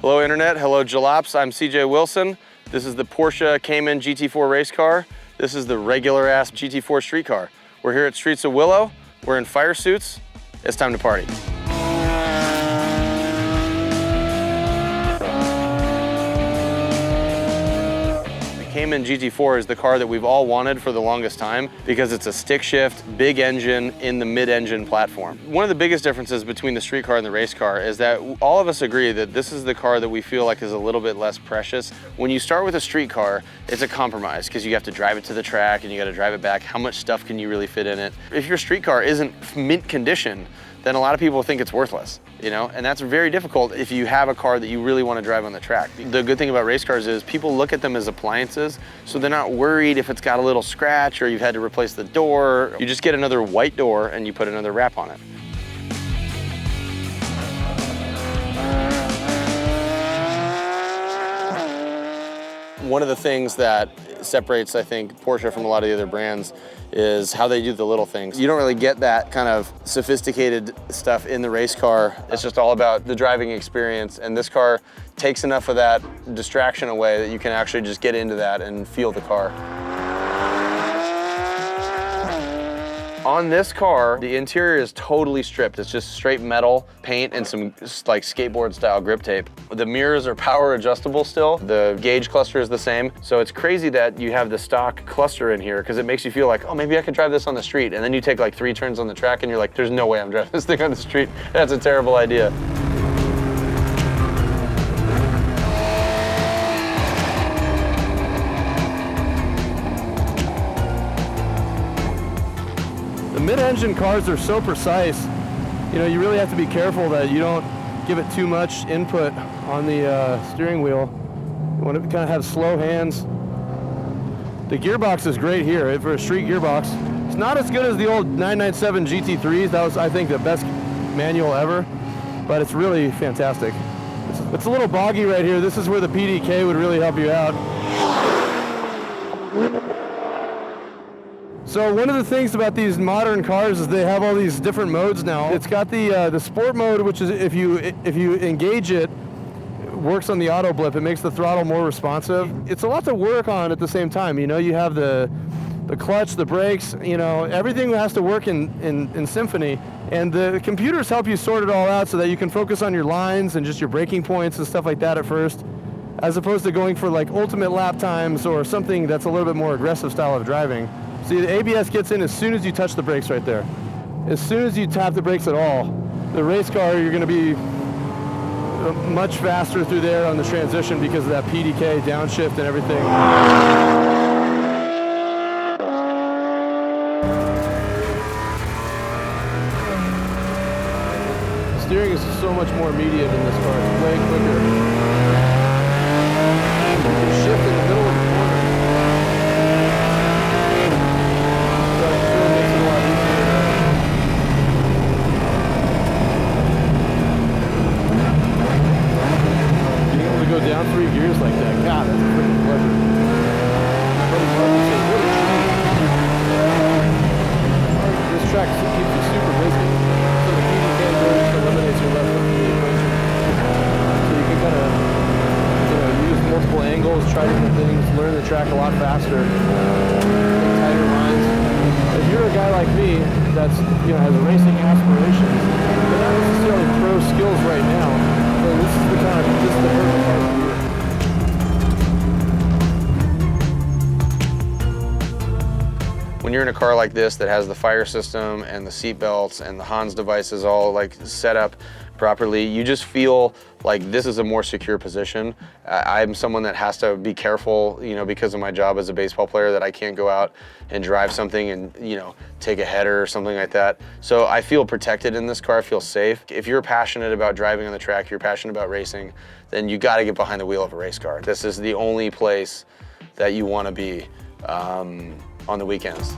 Hello Internet, hello Jalops, I'm CJ Wilson. This is the Porsche Cayman GT4 race car. This is the regular ass GT4 street car. We're here at Streets of Willow, we're in fire suits, it's time to party. Cayman GT4 is the car that we've all wanted for the longest time because it's a stick shift, big engine in the mid-engine platform. One of the biggest differences between the street car and the race car is that all of us agree that this is the car that we feel like is a little bit less precious. When you start with a street car, it's a compromise because you have to drive it to the track and you got to drive it back. How much stuff can you really fit in it? If your street car isn't mint condition, then a lot of people think it's worthless, you know? And that's very difficult if you have a car that you really want to drive on the track. The good thing about race cars is people look at them as appliances, so they're not worried if it's got a little scratch or you've had to replace the door. You just get another white door and you put another wrap on it. One of the things that separates, I think, Porsche from a lot of the other brands is how they do the little things. You don't really get that kind of sophisticated stuff in the race car. It's just all about the driving experience, and this car takes enough of that distraction away that you can actually just get into that and feel the car. On this car, the interior is totally stripped. It's just straight metal paint and some like skateboard style grip tape. The mirrors are power adjustable still. The gauge cluster is the same. So it's crazy that you have the stock cluster in here because it makes you feel like, oh, maybe I could drive this on the street. And then you take like 3 turns on the track and you're like, there's no way I'm driving this thing on the street. That's a terrible idea. Mid-engine cars are so precise, you know, you really have to be careful that you don't give it too much input on the steering wheel. You want to kind of have slow hands. The gearbox is great here for a street gearbox. It's not as good as the old 997 GT3s. That was, I think, the best manual ever, but it's really fantastic. It's a little boggy right here. This is where the PDK would really help you out. So one of the things about these modern cars is they have all these different modes now. It's got the sport mode, which is if you engage it, works on the auto blip. It makes the throttle more responsive. It's a lot to work on at the same time. You know, you have the clutch, the brakes. You know, everything has to work in symphony. And the computers help you sort it all out so that you can focus on your lines and just your braking points and stuff like that at first, as opposed to going for like ultimate lap times or something that's a little bit more aggressive style of driving. See, the ABS gets in as soon as you touch the brakes right there. As soon as you tap the brakes at all, the race car, you're going to be much faster through there on the transition because of that PDK downshift and everything. The steering is so much more immediate in this car. It's way quicker. You can shift in the middle of the corner. Go down 3 gears like that. God, that's a freaking pleasure. This track keeps you super busy. So the PDK just eliminates your left foot from the equation. So you can kind of, you know, use multiple angles, try different things, learn the track a lot faster, make tighter lines. If you're a guy like me that's, you know, has racing aspirations, but not necessarily pro skills right now, so this is the perfect car for you. When you're in a car like this that has the fire system and the seat belts and the Hans devices all like set up properly, you just feel like this is a more secure position. I'm someone that has to be careful, you know, because of my job as a baseball player, that I can't go out and drive something and, you know, take a header or something like that. So I feel protected in this car, I feel safe. If you're passionate about driving on the track, you're passionate about racing, then you gotta get behind the wheel of a race car. This is the only place that you wanna be on the weekends.